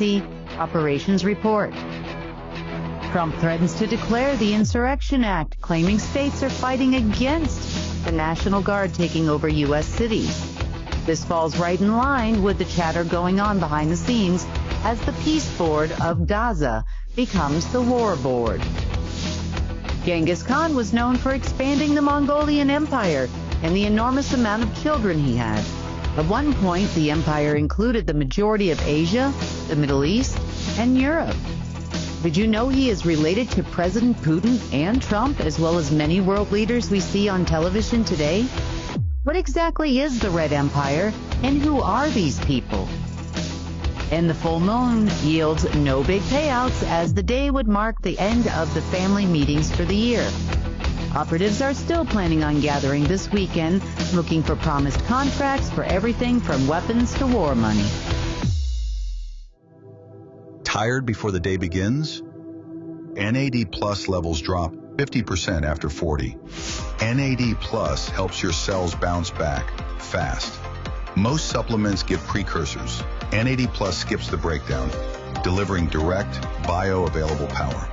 Emergency Operations Report. Trump threatens to declare the Insurrection Act, claiming states are fighting against the National Guard taking over U.S. cities. This falls right in line with the chatter going on behind the scenes as the Peace Board of Gaza becomes the War Board. Genghis Khan was known for expanding the Mongolian Empire and the enormous amount of children he had. At one point, the empire included the majority of Asia, the Middle East, and Europe. Did you know he is related to President Putin and Trump, as well as many world leaders we see on television today? What exactly is the Red Empire, and who are these people? And the full moon yields no big payouts, as the day would mark the end of the family meetings for the year. Operatives are still planning on gathering this weekend, looking for promised contracts for everything from weapons to war money. Tired before the day begins? NAD Plus levels drop 50% after 40. NAD Plus helps your cells bounce back fast. Most supplements give precursors. NAD Plus skips the breakdown, delivering direct, bioavailable power.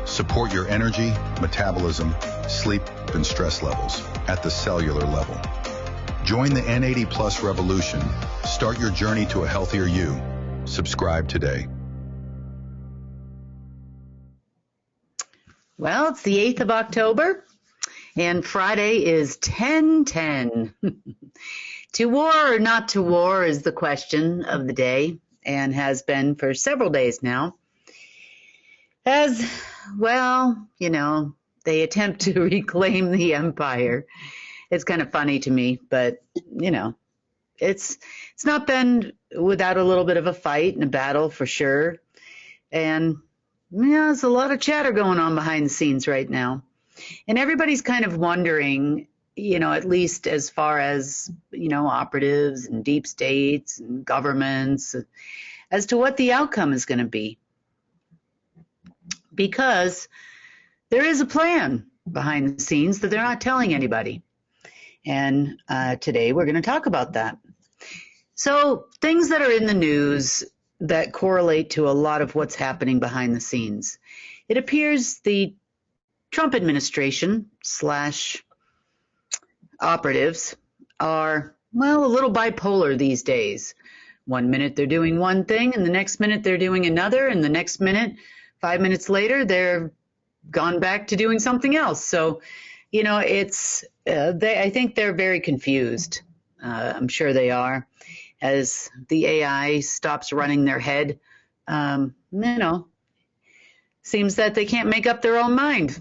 Support your energy, metabolism, sleep, and stress levels at the cellular level. Join the NAD Plus revolution. Start your journey to a healthier you. Subscribe today. Well, it's the 8th of October, and Friday is 10/10. To war or not to war is the question of the day, and has been for several days now. As, well, they attempt to reclaim the empire. It's kind of funny to me, but, it's not been without a little bit of a fight and a battle for sure. And there's a lot of chatter going on behind the scenes right now. And everybody's kind of wondering, at least as far as, operatives and deep states and governments, as to what the outcome is going to be. Because there is a plan behind the scenes that they're not telling anybody. And today we're going to talk about that. So things that are in the news that correlate to a lot of what's happening behind the scenes. It appears the Trump administration / operatives are, a little bipolar these days. 1 minute they're doing one thing, and the next minute they're doing another, and the next minute, 5 minutes later, they're gone back to doing something else. So, I think they're very confused. I'm sure they are. As the AI stops running their head, seems that they can't make up their own mind.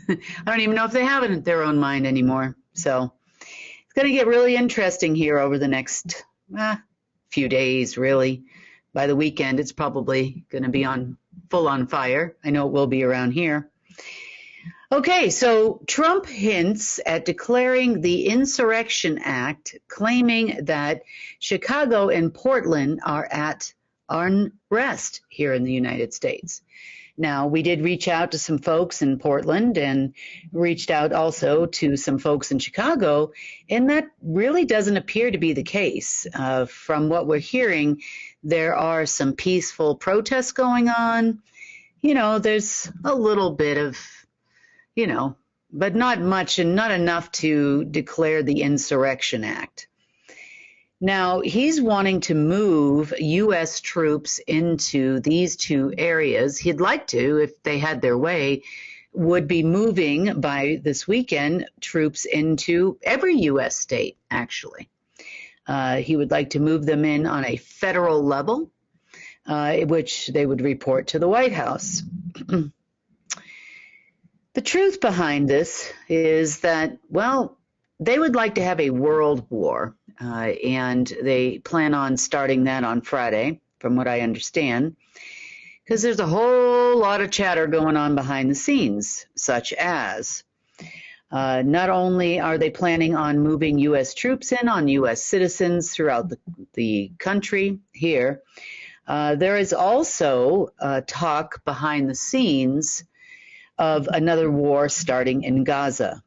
I don't even know if they have it in their own mind anymore. So it's going to get really interesting here over the next few days, really. By the weekend, it's probably going to be full on fire. I know it will be around here. Okay, so Trump hints at declaring the Insurrection Act, claiming that Chicago and Portland are at unrest here in the United States. Now, we did reach out to some folks in Portland and reached out also to some folks in Chicago, and that really doesn't appear to be the case. From what we're hearing, there are some peaceful protests going on. There's a little bit of but not much and not enough to declare the Insurrection Act. Now, he's wanting to move U.S. troops into these two areas. He'd like to, if they had their way, would be moving by this weekend troops into every U.S. state, actually. He would like to move them in on a federal level, which they would report to the White House. The truth behind this is that, they would like to have a world war, and they plan on starting that on Friday, from what I understand, because there's a whole lot of chatter going on behind the scenes, such as not only are they planning on moving U.S. troops in on U.S. citizens throughout the country here, there is also talk behind the scenes of another war starting in Gaza.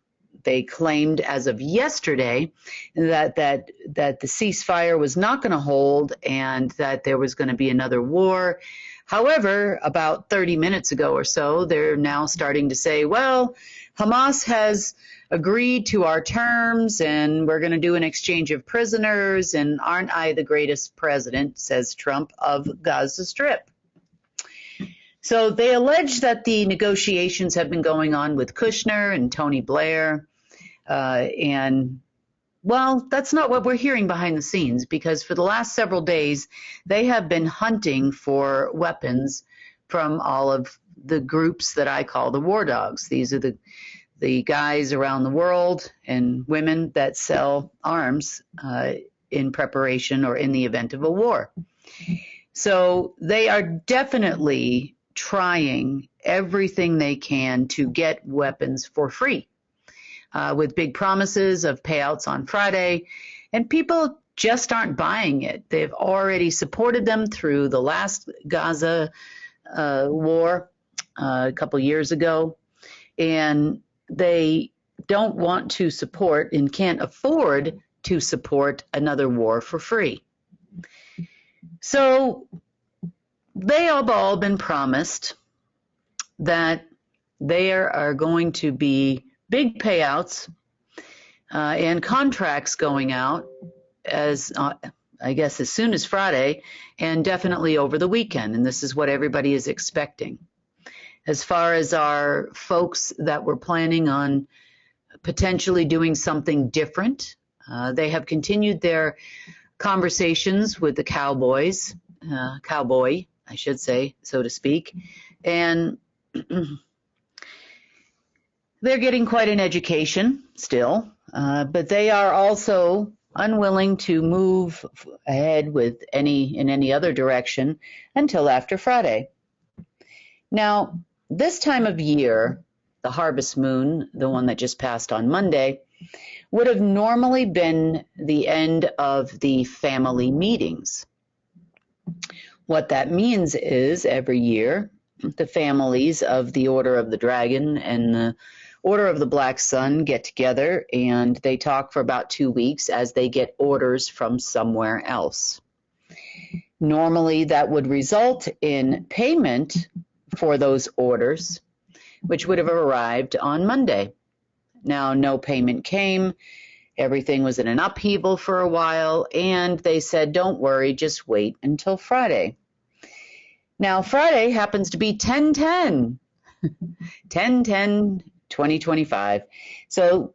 They claimed as of yesterday that the ceasefire was not going to hold and that there was going to be another war. However, about 30 minutes ago or so, they're now starting to say, well, Hamas has agreed to our terms and we're going to do an exchange of prisoners, and aren't I the greatest president, says Trump, of Gaza Strip. So they allege that the negotiations have been going on with Kushner and Tony Blair, and well, that's not what we're hearing behind the scenes, because for the last several days, they have been hunting for weapons from all of the groups that I call the war dogs. These are the guys around the world and women that sell arms in preparation or in the event of a war. So they are definitely trying everything they can to get weapons for free, with big promises of payouts on Friday, and people just aren't buying it. They've already supported them through the last Gaza war a couple years ago, and they don't want to support and can't afford to support another war for free. So they have all been promised that there are going to be big payouts and contracts going out as I guess as soon as Friday, and definitely over the weekend. And this is what everybody is expecting. As far as our folks that were planning on potentially doing something different, they have continued their conversations with the cowboy, I should say, so to speak, and they're getting quite an education still, but they are also unwilling to move ahead with in any other direction until after Friday. Now, this time of year, the harvest moon, the one that just passed on Monday, would have normally been the end of the family meetings. What that means is every year, the families of the Order of the Dragon and the Order of the Black Sun get together and they talk for about 2 weeks as they get orders from somewhere else. Normally, that would result in payment for those orders, which would have arrived on Monday. Now, no payment came. Everything was in an upheaval for a while, and they said, don't worry, just wait until Friday. Now, Friday happens to be 10/10, 10/10/2025. So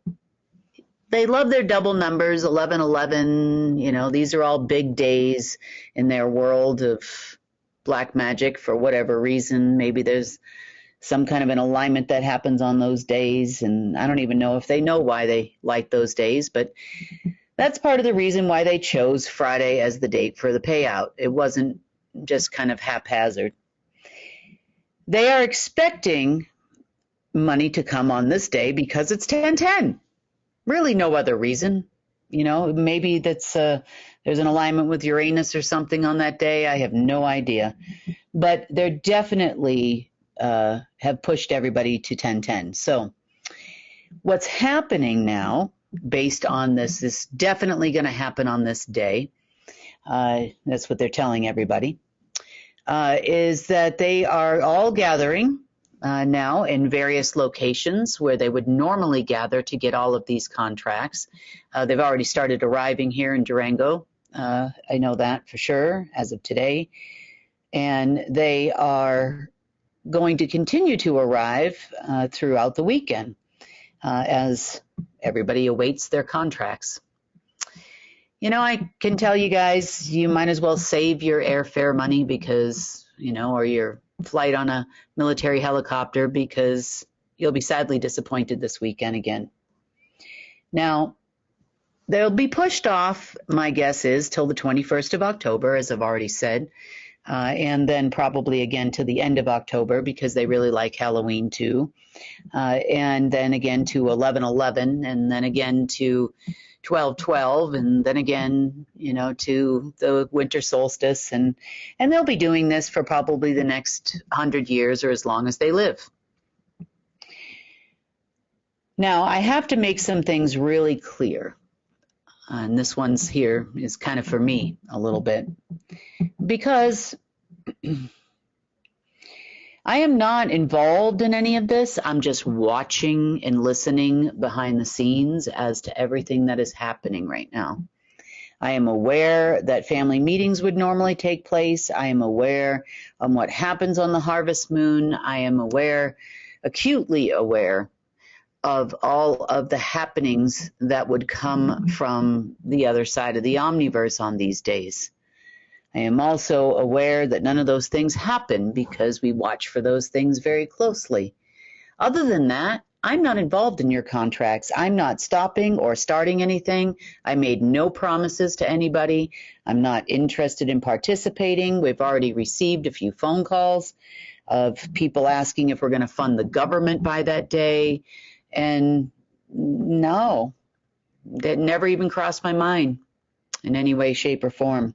they love their double numbers, 11/11. You know, these are all big days in their world of black magic for whatever reason. Maybe there's some kind of an alignment that happens on those days, and I don't even know if they know why they like those days, but that's part of the reason why they chose Friday as the date for the payout. It wasn't just kind of haphazard. They are expecting money to come on this day because it's 10/10. Really no other reason. You know, maybe that's there's an alignment with Uranus or something on that day. I have no idea. But they're definitely have pushed everybody to 10/10. So what's happening now, based on this, is definitely going to happen on this day. That's what they're telling everybody, is that they are all gathering now in various locations where they would normally gather to get all of these contracts. They've already started arriving here in Durango. I know that for sure as of today. And they are going to continue to arrive throughout the weekend as everybody awaits their contracts. You know, I can tell you guys, you might as well save your airfare money because, you know, or your flight on a military helicopter, because you'll be sadly disappointed this weekend again. Now, they'll be pushed off, my guess is, till the 21st of October, as I've already said, and then probably again to the end of October because they really like Halloween too, and then again to 11/11, and then again to 12/12, and then again, you know, to the winter solstice, and they'll be doing this for probably the next 100 years or as long as they live. Now, I have to make some things really clear. And this one's here is kind of for me a little bit, because I am not involved in any of this. I'm just watching and listening behind the scenes as to everything that is happening right now. I am aware that family meetings would normally take place. I am aware of what happens on the harvest moon. I am aware, acutely aware, of all of the happenings that would come from the other side of the omniverse on these days. I am also aware that none of those things happen because we watch for those things very closely. Other than that, I'm not involved in your contracts. I'm not stopping or starting anything. I made no promises to anybody. I'm not interested in participating. We've already received a few phone calls of people asking if we're going to fund the government by that day. And no, that never even crossed my mind in any way, shape, or form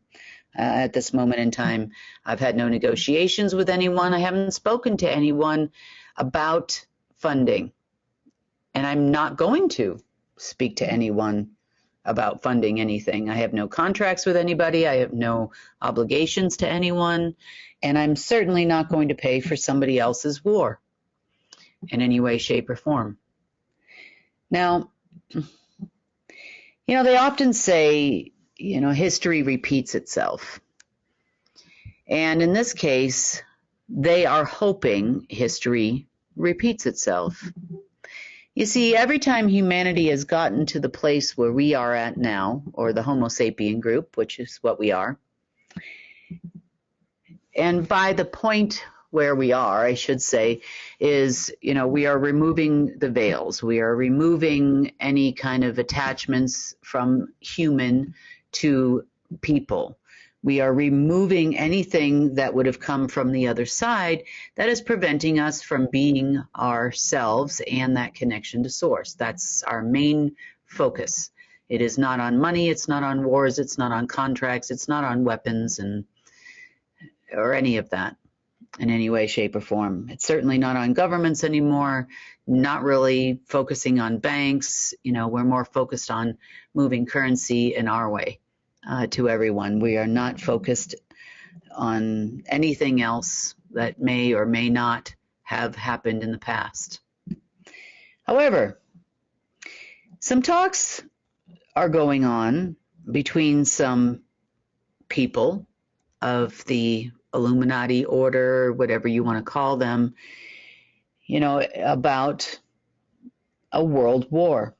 at this moment in time. I've had no negotiations with anyone. I haven't spoken to anyone about funding. And I'm not going to speak to anyone about funding anything. I have no contracts with anybody. I have no obligations to anyone. And I'm certainly not going to pay for somebody else's war in any way, shape, or form. Now, they often say, history repeats itself. And in this case, they are hoping history repeats itself. You see, every time humanity has gotten to the place where we are at now, or the Homo sapien group, which is what we are, and by the point where we are, I should say, is, we are removing the veils. We are removing any kind of attachments from human to people. We are removing anything that would have come from the other side that is preventing us from being ourselves and that connection to source. That's our main focus. It is not on money. It's not on wars. It's not on contracts. It's not on weapons or any of that in any way, shape, or form. It's certainly not on governments anymore, not really focusing on banks. We're more focused on moving currency in our way to everyone. We are not focused on anything else that may or may not have happened in the past. However, some talks are going on between some people of the Illuminati order, whatever you want to call them, about a world war.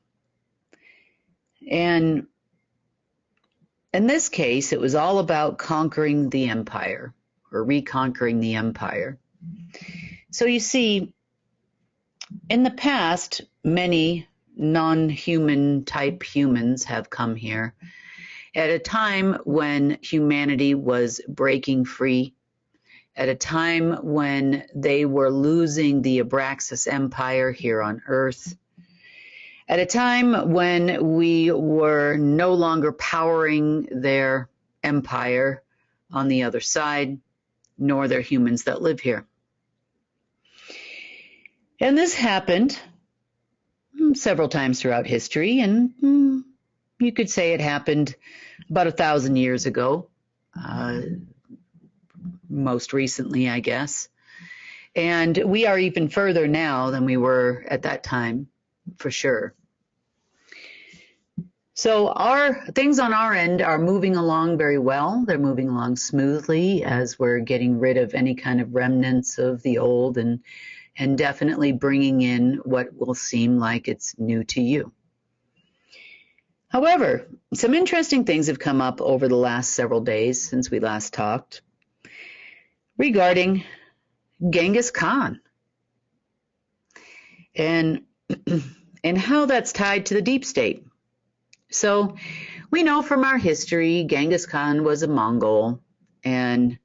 And in this case, it was all about conquering the empire or reconquering the empire. So you see, in the past, many non-human type humans have come here at a time when humanity was breaking free, at a time when they were losing the Abraxas Empire here on Earth, at a time when we were no longer powering their empire on the other side, nor their humans that live here. And this happened several times throughout history, and you could say it happened about 1,000 years ago, most recently, I guess. And we are even further now than we were at that time, for sure. So our things on our end are moving along very well. They're moving along smoothly as we're getting rid of any kind of remnants of the old and definitely bringing in what will seem like it's new to you. However, some interesting things have come up over the last several days since we last talked regarding Genghis Khan and how that's tied to the deep state. So we know from our history, Genghis Khan was a Mongol, and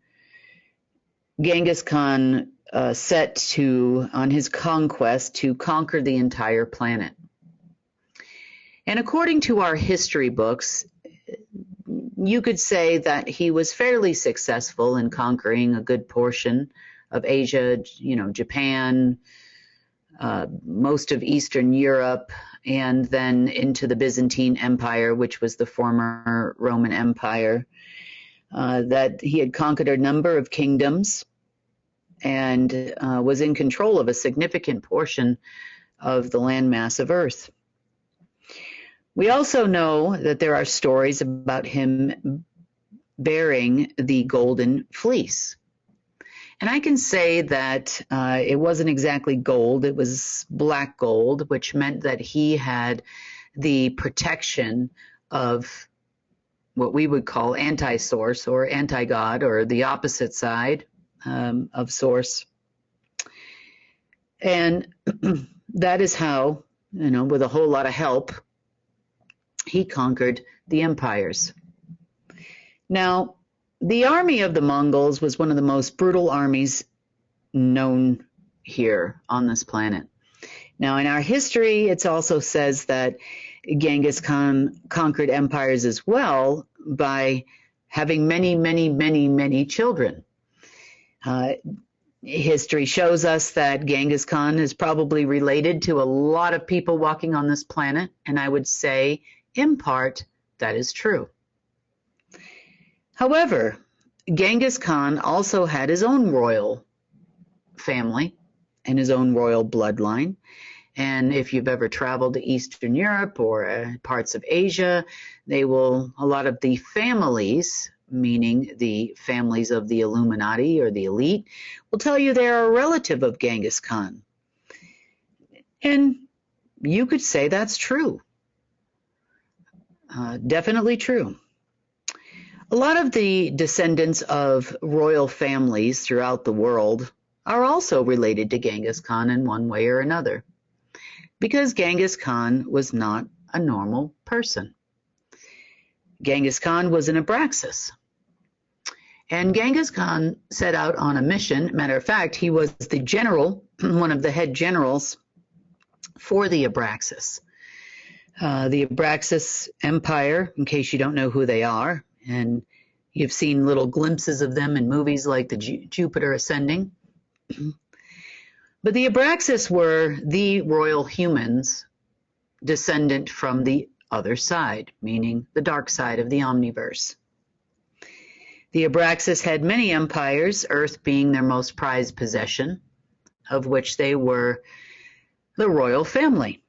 Genghis Khan set on his conquest to conquer the entire planet. And according to our history books, you could say that he was fairly successful in conquering a good portion of Asia, Japan, most of Eastern Europe, and then into the Byzantine Empire, which was the former Roman Empire, that he had conquered a number of kingdoms and was in control of a significant portion of the landmass of Earth. We also know that there are stories about him bearing the golden fleece. And I can say that it wasn't exactly gold, it was black gold, which meant that he had the protection of what we would call anti-source or anti-God, or the opposite side of source. And that is how, with a whole lot of help, he conquered the empires. Now, the army of the Mongols was one of the most brutal armies known here on this planet. Now, in our history, it also says that Genghis Khan conquered empires as well by having many, many, many, many children. History shows us that Genghis Khan is probably related to a lot of people walking on this planet, and I would say, in part, that is true. However, Genghis Khan also had his own royal family and his own royal bloodline. And if you've ever traveled to Eastern Europe or parts of Asia, a lot of the families, meaning the families of the Illuminati or the elite, will tell you they're a relative of Genghis Khan. And you could say that's true. Definitely true. A lot of the descendants of royal families throughout the world are also related to Genghis Khan in one way or another, because Genghis Khan was not a normal person. Genghis Khan was an Abraxas. And Genghis Khan set out on a mission. Matter of fact, he was the general, one of the head generals for the Abraxas. The Abraxas Empire, in case you don't know who they are, and you've seen little glimpses of them in movies like the Jupiter Ascending. But the Abraxas were the royal humans descendant from the other side, meaning the dark side of the omniverse. The Abraxas had many empires, Earth being their most prized possession, of which they were the royal family.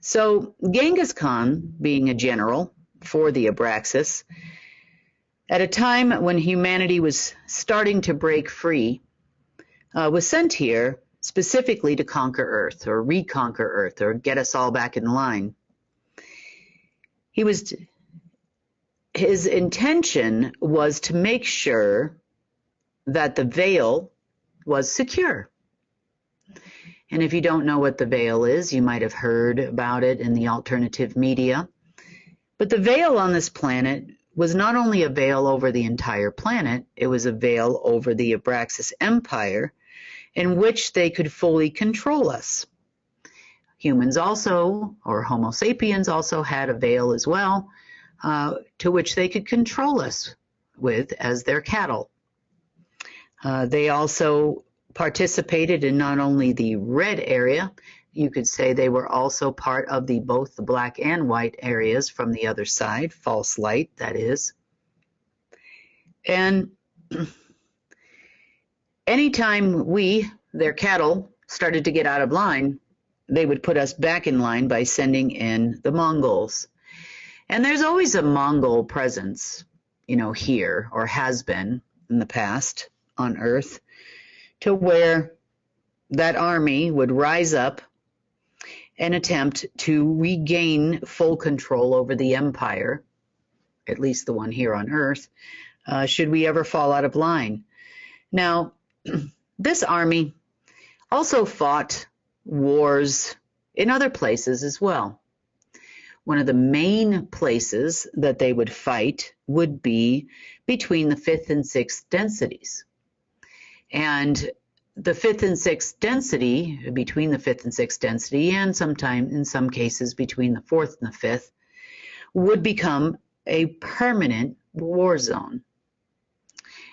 So Genghis Khan, being a general for the Abraxas, at a time when humanity was starting to break free, was sent here specifically to conquer Earth, or reconquer Earth, or get us all back in line. His intention was to make sure that the veil was secure. And if you don't know what the veil is, you might have heard about it in the alternative media. But the veil on this planet was not only a veil over the entire planet, it was a veil over the Abraxas Empire, in which they could fully control us. Humans also, or Homo sapiens also, had a veil as well, to which they could control us with as their cattle. They also participated in not only the red area, you could say they were also part of both the black and white areas from the other side, false light, that is. And anytime we, their cattle, started to get out of line, they would put us back in line by sending in the Mongols. And there's always a Mongol presence, here, or has been in the past on Earth, to where that army would rise up and attempt to regain full control over the empire, at least the one here on Earth, should we ever fall out of line. Now, this army also fought wars in other places as well. One of the main places that they would fight would be between the 5th and 6th densities. And the 5th and 6th density, between the 5th and 6th density, and sometime in some cases between the 4th and the 5th, would become a permanent war zone.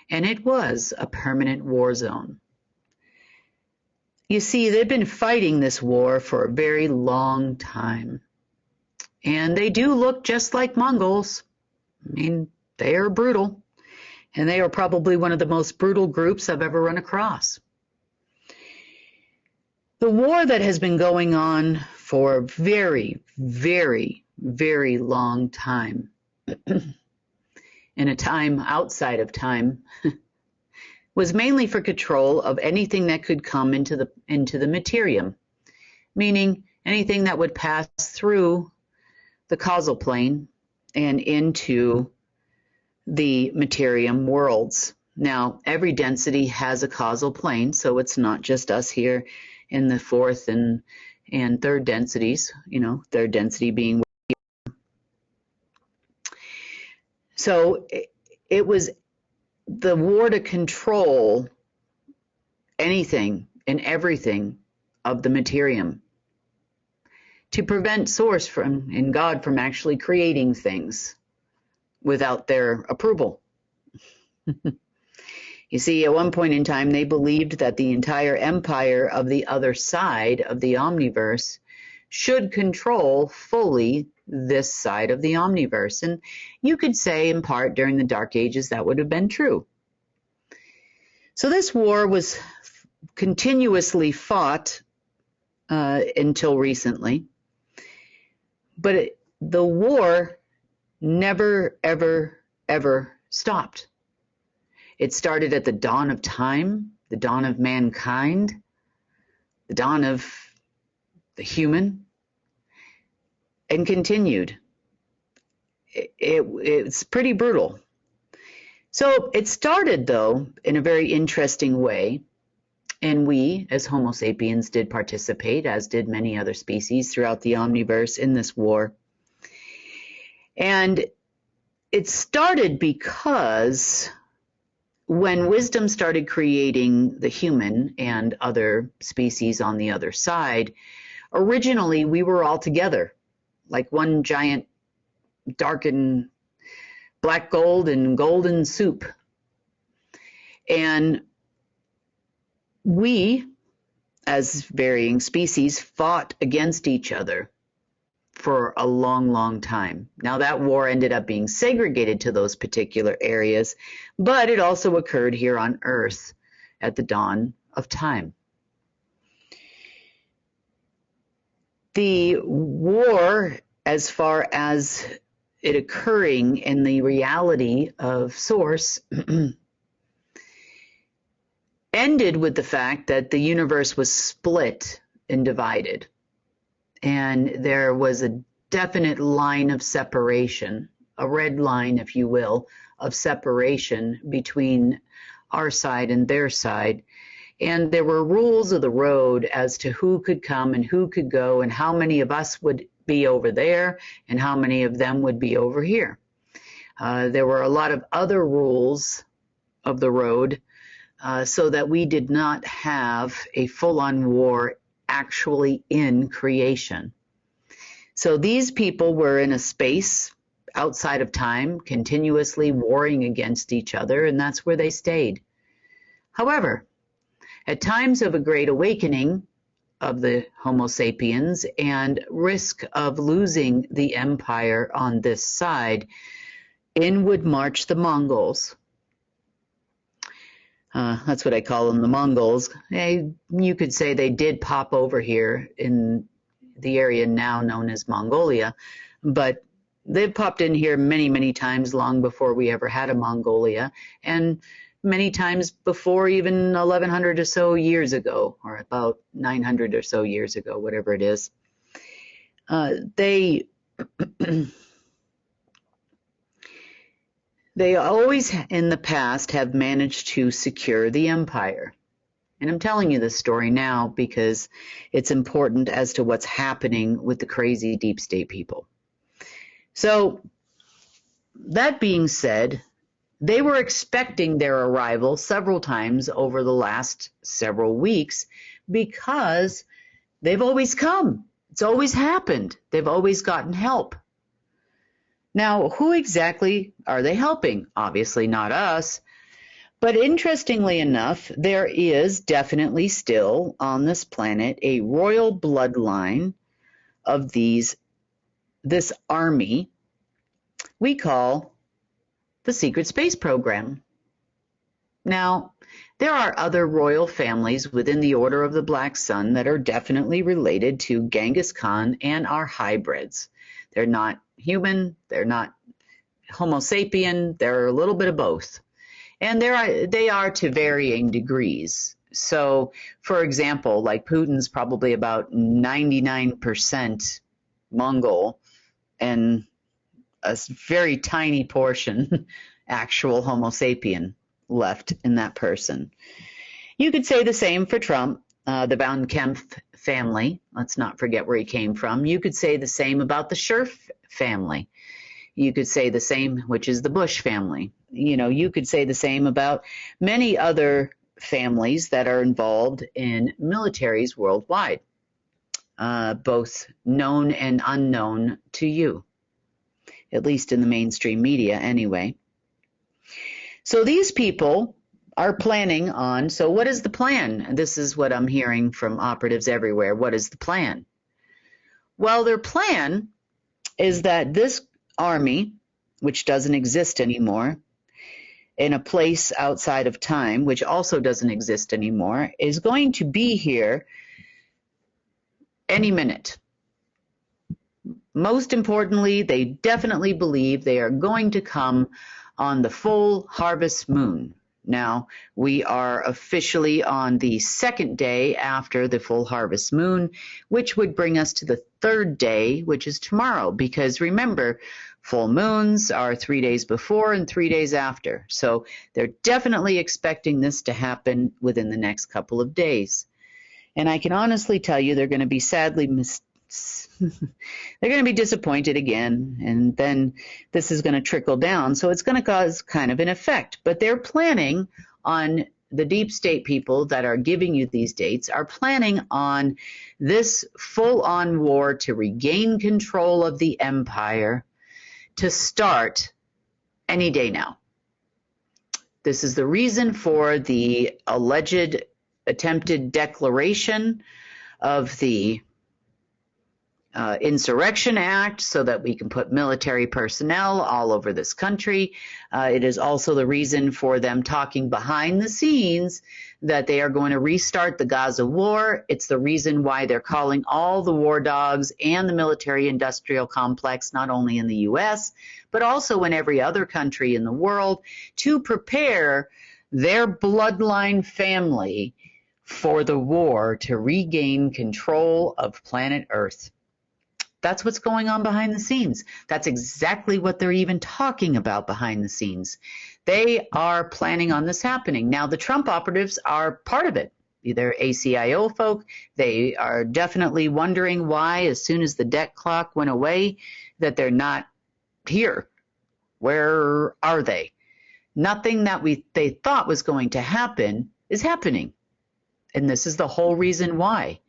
And it was a permanent war zone. You see, they've been fighting this war for a very long time. And they do look just like Mongols. I mean, they are brutal. And they are probably one of the most brutal groups I've ever run across. The war that has been going on for a very, very, very long time, in a time outside of time, was mainly for control of anything that could come into the materium, meaning anything that would pass through the causal plane and into the materium worlds. Now, every density has a causal plane, so it's not just us here in the fourth and third densities, third density being. So it was the war to control anything and everything of the materium, to prevent Source and God from actually creating things without their approval. You see, at one point in time, they believed that the entire empire of the other side of the omniverse should control fully this side of the omniverse. And you could say, in part, during the Dark Ages, that would have been true. So this war was continuously fought until recently. But the war never, ever, ever stopped. It started at the dawn of time, the dawn of mankind, the dawn of the human, and continued. It's pretty brutal. So it started, though, in a very interesting way, and we, as Homo sapiens, did participate, as did many other species throughout the omniverse in this war. And it started because when wisdom started creating the human and other species on the other side, originally we were all together, like one giant darkened black gold and golden soup. And we, as varying species, fought against each other for a long, long time. Now, that war ended up being segregated to those particular areas, but it also occurred here on Earth at the dawn of time. The war, as far as it occurring in the reality of Source, ended with the fact that the universe was split and divided. And there was a definite line of separation, a red line, if you will, of separation between our side and their side. And there were rules of the road as to who could come and who could go and how many of us would be over there and how many of them would be over here. There were a lot of other rules of the road so that we did not have a full-on war actually in creation. So these people were in a space outside of time, continuously warring against each other, and that's where they stayed. However, at times of a great awakening of the Homo sapiens and risk of losing the empire on this side, in would march the Mongols. That's what I call them, the Mongols. You could say they did pop over here in the area now known as Mongolia, but they've popped in here many, many times long before we ever had a Mongolia, and many times before even 1100 or so years ago, or about 900 or so years ago, whatever it is. They always in the past have managed to secure the empire. And I'm telling you this story now because it's important as to what's happening with the crazy deep state people. So that being said, they were expecting their arrival several times over the last several weeks because they've always come. It's always happened. They've always gotten help. Now, who exactly are they helping? Obviously not us, But interestingly enough, there is definitely still on this planet a royal bloodline of this army we call the Secret Space Program. Now, there are other royal families within the Order of the Black Sun that are definitely related to Genghis Khan and are hybrids. They're not human, they're not Homo sapien, they're a little bit of both. And they are to varying degrees. So, for example, like Putin's probably about 99% Mongol and a very tiny portion actual Homo sapien left in that person. You could say the same for Trump, the Von Kempf family. Let's not forget where he came from. You could say the same about the Scherf family. You could say the same, which is the Bush family. You know, you could say the same about many other families that are involved in militaries worldwide, both known and unknown to you, at least in the mainstream media anyway. So these people are planning on, so what is the plan? This is what I'm hearing from operatives everywhere. What is the plan? Well, their plan is that this army, which doesn't exist anymore, in a place outside of time, which also doesn't exist anymore, is going to be here any minute. Most importantly, they definitely believe they are going to come on the full harvest moon. Now, we are officially on the second day after the full harvest moon, which would bring us to the third day, which is tomorrow, because remember, full moons are 3 days before and 3 days after. So they're definitely expecting this to happen within the next couple of days. And I can honestly tell you they're going to be sadly they're going to be disappointed again, and then this is going to trickle down. So it's going to cause kind of an effect. But they're planning on, the deep state people that are giving you these dates are planning on this full-on war to regain control of the empire to start any day now. This is the reason for the alleged attempted declaration of the Insurrection Act, so that we can put military personnel all over this country. It is also the reason for them talking behind the scenes that they are going to restart the Gaza war. It's the reason why they're calling all the war dogs and the military-industrial complex, not only in the U.S., but also in every other country in the world, to prepare their bloodline family for the war to regain control of planet Earth. That's what's going on behind the scenes. That's exactly what they're even talking about behind the scenes. They are planning on this happening. Now, the Trump operatives are part of it. They're ACIO folk. They are definitely wondering why, as soon as the debt clock went away, that they're not here. Where are they? Nothing that they thought was going to happen is happening. And this is the whole reason why.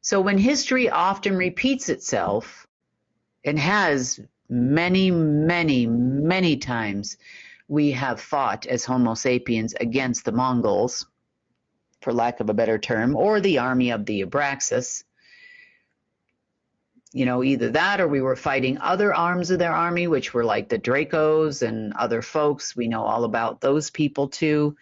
So when history often repeats itself, and has many, many, many times, we have fought as Homo sapiens against the Mongols, for lack of a better term, or the army of the Abraxas. You know, either that or we were fighting other arms of their army, which were like the Dracos and other folks. We know all about those people too.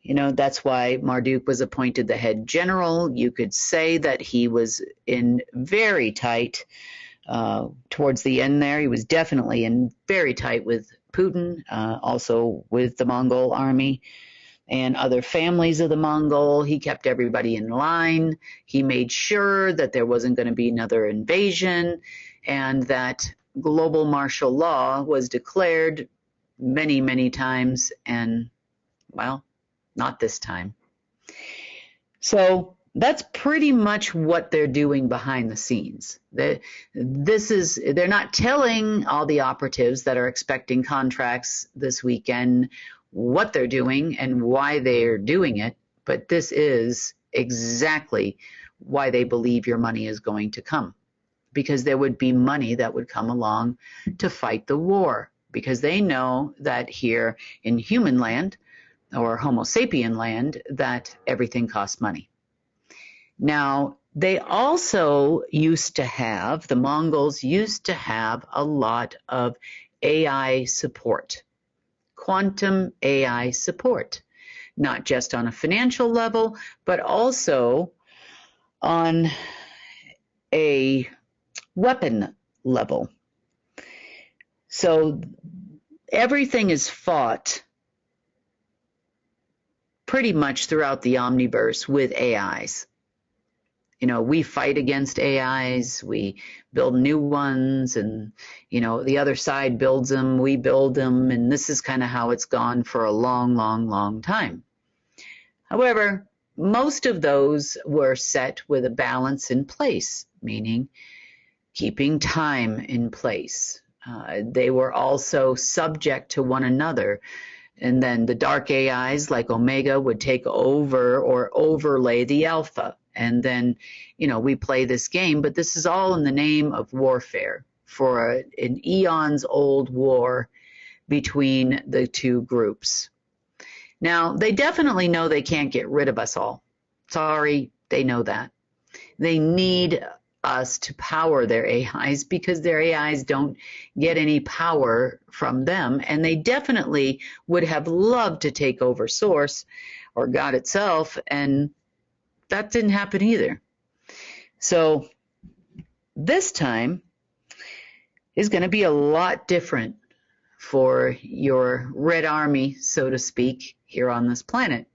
You know, that's why Marduk was appointed the head general. You could say that he was in very tight, towards the end there, he was definitely in very tight with Putin, also with the Mongol army and other families of the Mongol. He kept everybody in line. He made sure that there wasn't going to be another invasion, and that global martial law was declared many, many times, and, well, not this time. So that's pretty much what they're doing behind the scenes. They're not telling all the operatives that are expecting contracts this weekend what they're doing and why they're doing it, but this is exactly why they believe your money is going to come, because there would be money that would come along to fight the war, because they know that here in human land, or Homo sapien land, that everything costs money. Now, they also used to have, the Mongols used to have a lot of AI support, quantum AI support, not just on a financial level, but also on a weapon level. So everything is fought pretty much throughout the omniverse with AIs. You know, we fight against AIs, we build new ones, and, you know, the other side builds them, we build them, and this is kind of how it's gone for a long, long, long time. However, most of those were set with a balance in place, meaning keeping time in place. They were also subject to one another. And then the dark AIs like Omega would take over or overlay the alpha. And then, you know, we play this game, but this is all in the name of warfare, for an eons-old war between the two groups. Now, they definitely know they can't get rid of us all. Sorry, they know that. They need us to power their AIs because their AIs don't get any power from them, and they definitely would have loved to take over Source or God itself, and that didn't happen either. So this time is going to be a lot different for your Red Army, so to speak, here on this planet.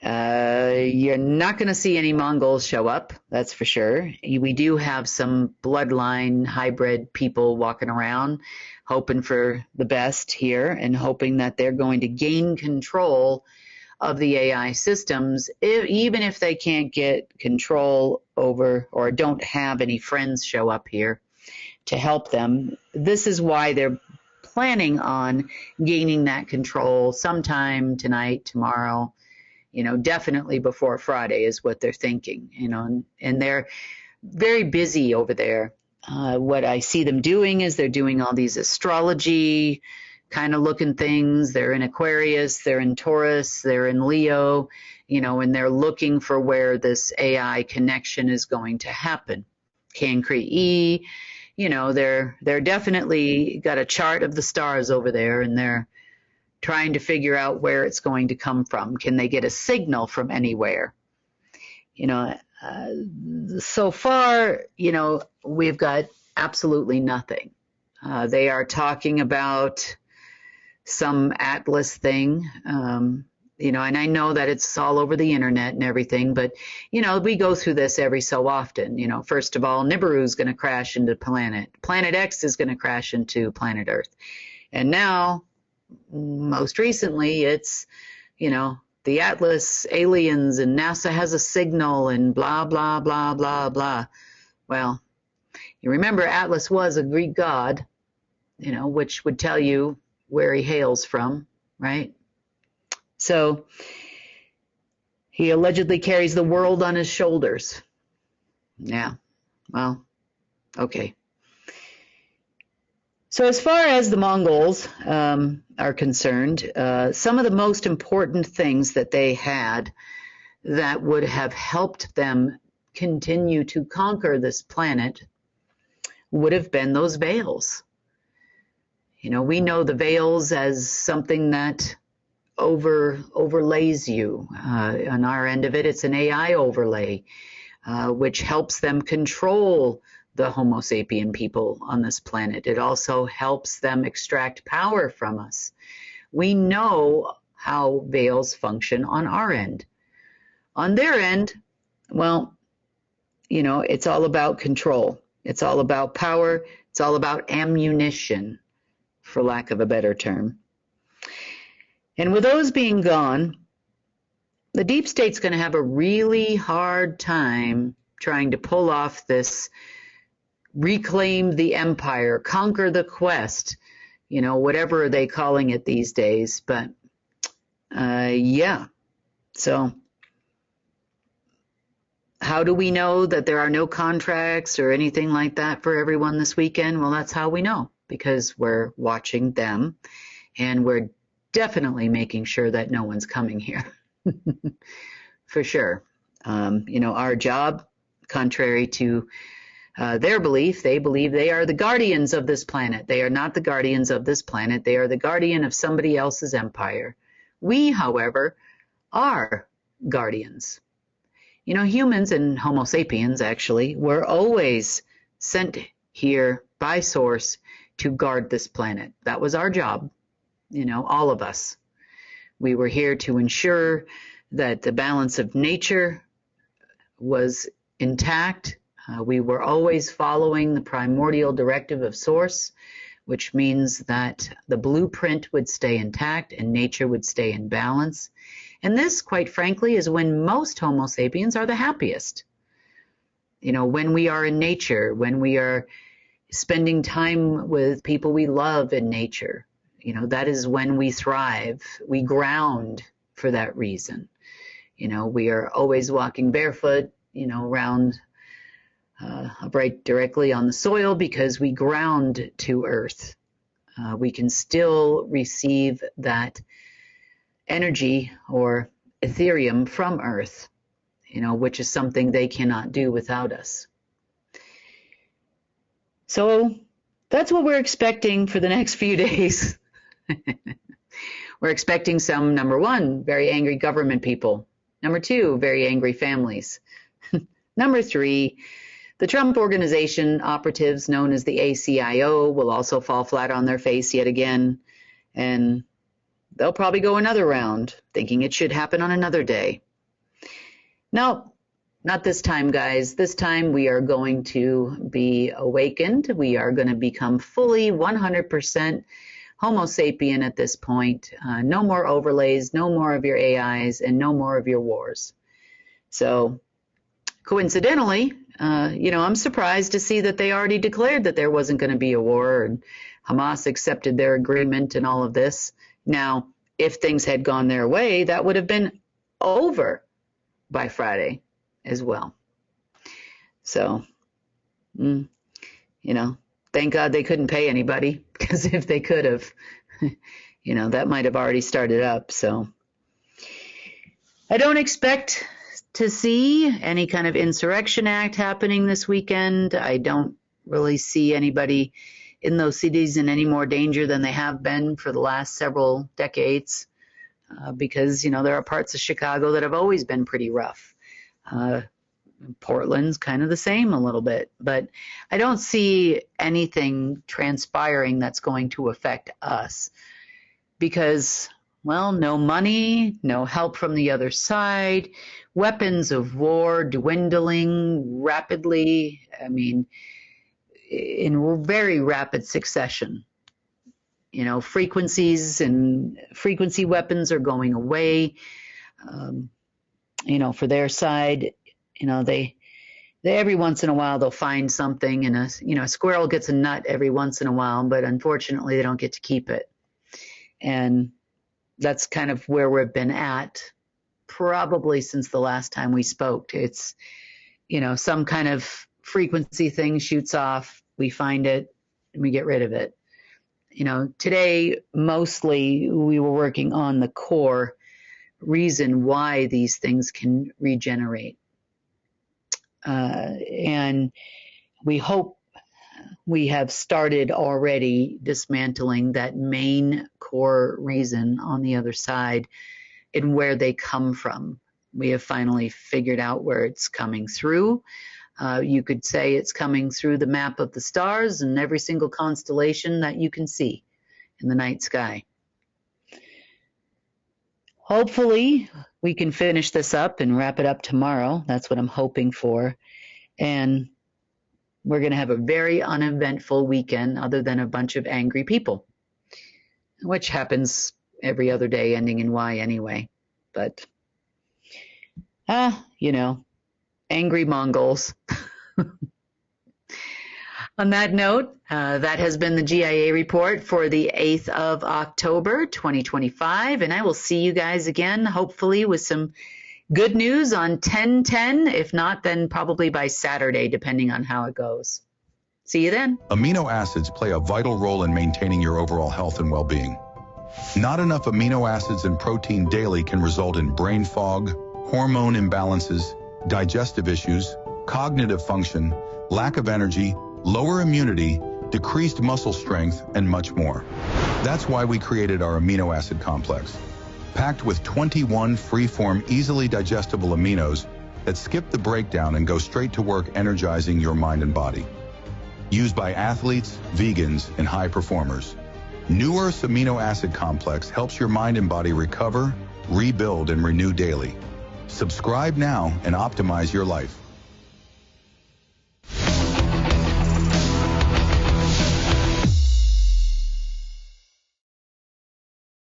You're not going to see any Mongols show up, that's for sure. We do have some bloodline hybrid people walking around, hoping for the best here and hoping that they're going to gain control of the AI systems, even if they can't get control over or don't have any friends show up here to help them. This is why they're planning on gaining that control sometime tonight, tomorrow, you know, definitely before Friday is what they're thinking, you know, and they're very busy over there. What I see them doing is they're doing all these astrology kind of looking things. They're in Aquarius, they're in Taurus, they're in Leo, you know, and they're looking for where this AI connection is going to happen. Cancri E, you know, they're definitely got a chart of the stars over there, and they're trying to figure out where it's going to come from. Can they get a signal from anywhere? You know, so far, you know, we've got absolutely nothing. They are talking about some Atlas thing, you know, and I know that it's all over the internet and everything, but, you know, we go through this every so often. You know, first of all, Nibiru is going to crash into Planet X is going to crash into planet Earth. And now, most recently, it's, you know, the Atlas aliens and NASA has a signal and blah, blah, blah, blah, blah. Well, you remember Atlas was a Greek god, you know, which would tell you where he hails from, right? So he allegedly carries the world on his shoulders. Yeah, well, okay. So as far as the Mongols are concerned, some of the most important things that they had that would have helped them continue to conquer this planet would have been those veils. You know, we know the veils as something that overlays you. On our end of it, it's an AI overlay, which helps them control the Homo sapien people on this planet. It also helps them extract power from us. We know how veils function on our end. On their end, well, you know, it's all about control. It's all about power. It's all about ammunition, for lack of a better term. And with those being gone, the deep state's going to have a really hard time trying to pull off this reclaim the empire, conquer the quest, you know, whatever are they calling it these days. But yeah, so how do we know that there are no contracts or anything like that for everyone this weekend? Well, that's how we know, because we're watching them and we're definitely making sure that no one's coming here. For sure. Our job, contrary to their belief, they believe they are the guardians of this planet. They are not the guardians of this planet. They are the guardian of somebody else's empire. We, however, are guardians. Humans and Homo sapiens, actually, were always sent here by Source to guard this planet. That was our job, all of us. We were here to ensure that the balance of nature was intact. We were always following the primordial directive of Source, which means that the blueprint would stay intact and nature would stay in balance. And this, quite frankly, is when most Homo sapiens are the happiest. When we are in nature, when we are spending time with people we love in nature, that is when we thrive. We ground for that reason. We are always walking barefoot, around right directly on the soil because we ground to earth. We can still receive that energy or Ethereum from earth, which is something they cannot do without us. So that's what we're expecting for the next few days. We're expecting some, number one, very angry government people. Number two, very angry families. Number three, the Trump Organization operatives known as the ACIO will also fall flat on their face yet again, and they'll probably go another round, thinking it should happen on another day. No, not this time, guys. This time we are going to be awakened. We are going to become fully 100% Homo sapien at this point. No more overlays, no more of your AIs, and no more of your wars. So coincidentally, I'm surprised to see that they already declared that there wasn't going to be a war, and Hamas accepted their agreement and all of this. Now, if things had gone their way, that would have been over by Friday as well. So, thank God they couldn't pay anybody, because if they could have, that might have already started up. So I don't expect to see any kind of Insurrection Act happening this weekend. I don't really see anybody in those cities in any more danger than they have been for the last several decades, because, there are parts of Chicago that have always been pretty rough. Portland's kind of the same a little bit, but I don't see anything transpiring that's going to affect us because, no money, no help from the other side, weapons of war dwindling rapidly, in very rapid succession. Frequencies and frequency weapons are going away, for their side. They every once in a while they'll find something, and a squirrel gets a nut every once in a while, but unfortunately they don't get to keep it. And that's kind of where we've been at probably since the last time we spoke. It's, some kind of frequency thing shoots off, we find it, and we get rid of it. Today, mostly we were working on the core reason why these things can regenerate. And we hope we have started already dismantling that main core reason on the other side and where they come from. We have finally figured out where it's coming through. You could say it's coming through the map of the stars and every single constellation that you can see in the night sky. Hopefully, we can finish this up and wrap it up tomorrow. That's what I'm hoping for. And we're going to have a very uneventful weekend other than a bunch of angry people, which happens every other day ending in Y anyway. But, angry Mongols. On that note, that has been the GIA report for the 8th of October, 2025. And I will see you guys again, hopefully with some good news on 10/10. If not, then probably by Saturday, depending on how it goes. See you then. Amino acids play a vital role in maintaining your overall health and well-being. Not enough amino acids and protein daily can result in brain fog, hormone imbalances, digestive issues, cognitive function, lack of energy, lower immunity, decreased muscle strength, and much more. That's why we created our amino acid complex, packed with 21 free-form, easily digestible aminos that skip the breakdown and go straight to work energizing your mind and body. Used by athletes, vegans, and high performers, New Earth's amino acid complex helps your mind and body recover, rebuild, and renew daily. Subscribe now and optimize your life.